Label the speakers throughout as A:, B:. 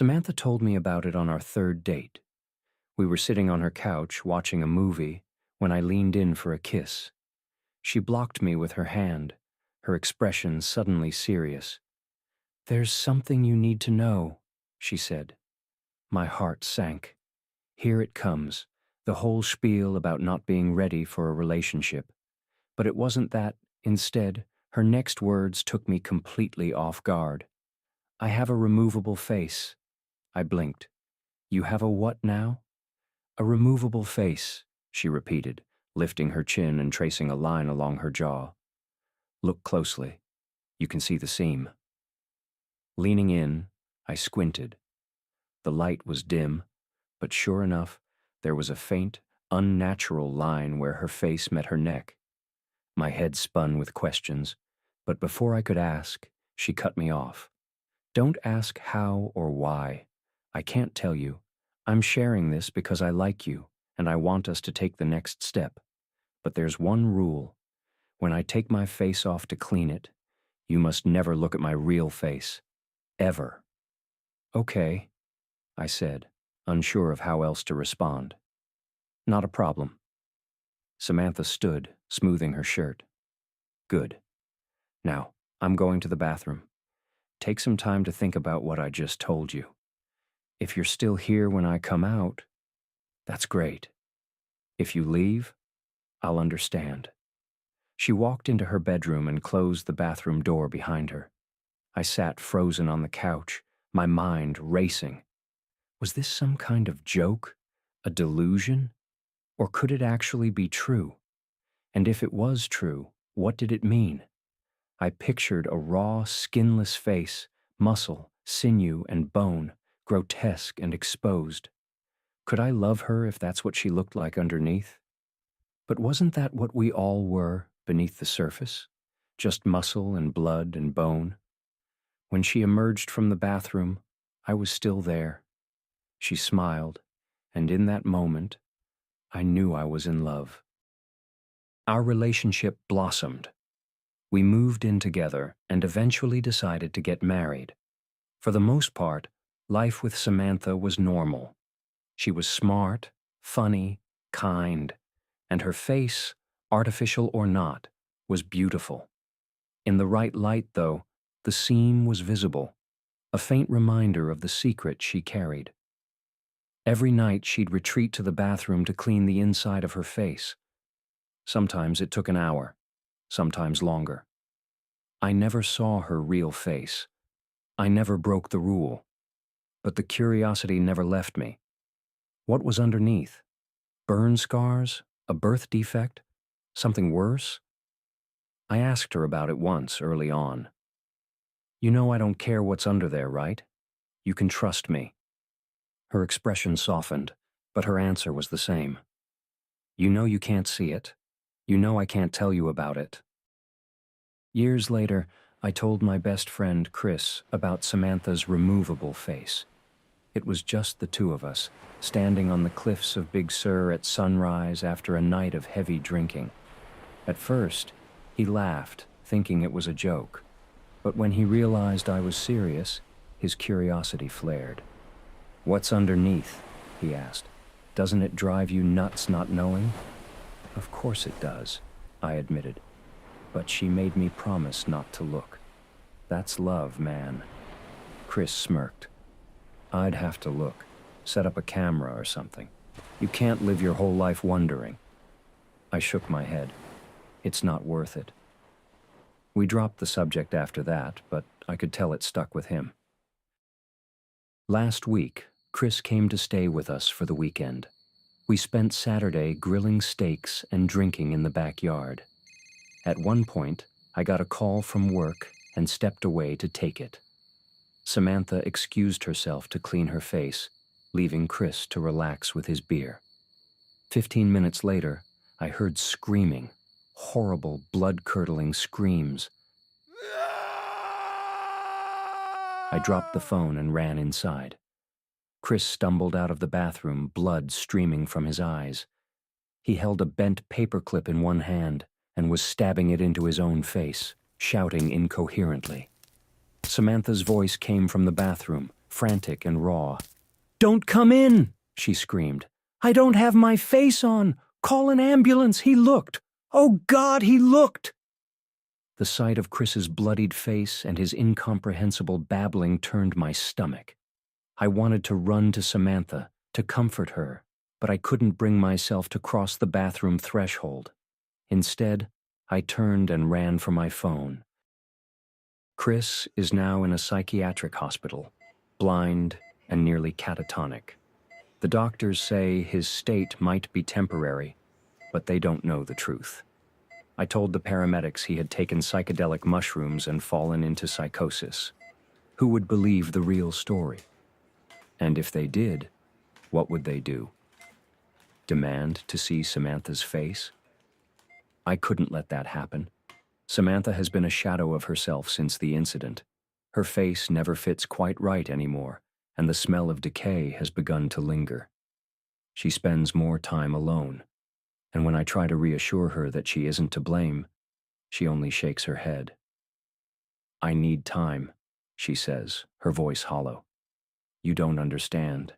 A: Samantha told me about it on our third date. We were sitting on her couch watching a movie when I leaned in for a kiss. She blocked me with her hand, her expression suddenly serious. "There's something you need to know," she said. My heart sank. Here it comes, the whole spiel about not being ready for a relationship. But it wasn't that. Instead, her next words took me completely off guard. "I have a removable face." I blinked. "You have a what now?" "A removable face," she repeated, lifting her chin and tracing a line along her jaw. "Look closely. You can see the seam." Leaning in, I squinted. The light was dim, but sure enough, there was a faint, unnatural line where her face met her neck. My head spun with questions, but before I could ask, she cut me off. "Don't ask how or why. I can't tell you. I'm sharing this because I like you, and I want us to take the next step. But there's one rule. When I take my face off to clean it, you must never look at my real face. Ever." "Okay," I said, unsure of how else to respond. "Not a problem." Samantha stood, smoothing her shirt. "Good. Now, I'm going to the bathroom. Take some time to think about what I just told you. If you're still here when I come out, that's great. If you leave, I'll understand." She walked into her bedroom and closed the bathroom door behind her. I sat frozen on the couch, my mind racing. Was this some kind of joke? A delusion? Or could it actually be true? And if it was true, what did it mean? I pictured a raw, skinless face, muscle, sinew, and bone, grotesque and exposed. Could I love her if that's what she looked like underneath? But wasn't that what we all were beneath the surface? Just muscle and blood and bone? When she emerged from the bathroom, I was still there. She smiled, and in that moment, I knew I was in love. Our relationship blossomed. We moved in together and eventually decided to get married. For the most part, life with Samantha was normal. She was smart, funny, kind, and her face, artificial or not, was beautiful. In the right light, though, the seam was visible, a faint reminder of the secret she carried. Every night she'd retreat to the bathroom to clean the inside of her face. Sometimes it took an hour, sometimes longer. I never saw her real face. I never broke the rule. But the curiosity never left me. What was underneath? Burn scars? A birth defect? Something worse? I asked her about it once early on. "You know I don't care what's under there, right? You can trust me." Her expression softened, but her answer was the same. "You know you can't see it. You know I can't tell you about it." Years later, I told my best friend Chris about Samantha's removable face. It was just the two of us, standing on the cliffs of Big Sur at sunrise after a night of heavy drinking. At first, he laughed, thinking it was a joke. But when he realized I was serious, his curiosity flared. "What's underneath?" he asked. "Doesn't it drive you nuts not knowing?" "Of course it does," I admitted. But she made me promise not to look. That's love, man. Chris smirked. "I'd have to look. Set up a camera or something. You can't live your whole life wondering." I shook my head. "It's not worth it." We dropped the subject after that, but I could tell it stuck with him. Last week, Chris came to stay with us for the weekend. We spent Saturday grilling steaks and drinking in the backyard. At one point, I got a call from work and stepped away to take it. Samantha excused herself to clean her face, leaving Chris to relax with his beer. 15 minutes later, I heard screaming, horrible, blood-curdling screams. I dropped the phone and ran inside. Chris stumbled out of the bathroom, blood streaming from his eyes. He held a bent paperclip in one hand and was stabbing it into his own face, shouting incoherently. Samantha's voice came from the bathroom, frantic and raw. "Don't come in!" she screamed. "I don't have my face on! Call an ambulance! He looked! Oh God, he looked!" The sight of Chris's bloodied face and his incomprehensible babbling turned my stomach. I wanted to run to Samantha, to comfort her, but I couldn't bring myself to cross the bathroom threshold. Instead, I turned and ran for my phone. Chris is now in a psychiatric hospital, blind and nearly catatonic. The doctors say his state might be temporary, but they don't know the truth. I told the paramedics he had taken psychedelic mushrooms and fallen into psychosis. Who would believe the real story? And if they did, what would they do? Demand to see Samantha's face? I couldn't let that happen. Samantha has been a shadow of herself since the incident. Her face never fits quite right anymore, and the smell of decay has begun to linger. She spends more time alone, and when I try to reassure her that she isn't to blame, she only shakes her head. "I need time," she says, her voice hollow. "You don't understand.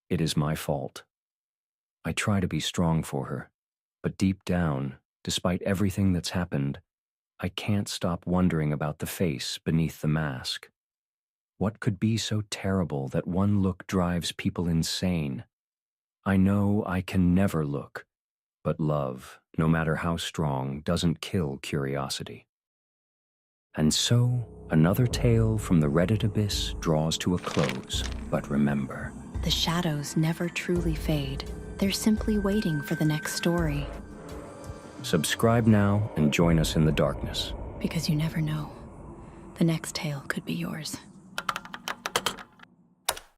A: It is my fault." I try to be strong for her, but deep down, despite everything that's happened, I can't stop wondering about the face beneath the mask. What could be so terrible that one look drives people insane? I know I can never look, but love, no matter how strong, doesn't kill curiosity. And so, another tale from the Reddit abyss draws to a close, but remember,
B: the shadows never truly fade. They're simply waiting for the next story.
A: Subscribe now and join us in the darkness.
B: Because you never know. The next tale could be yours.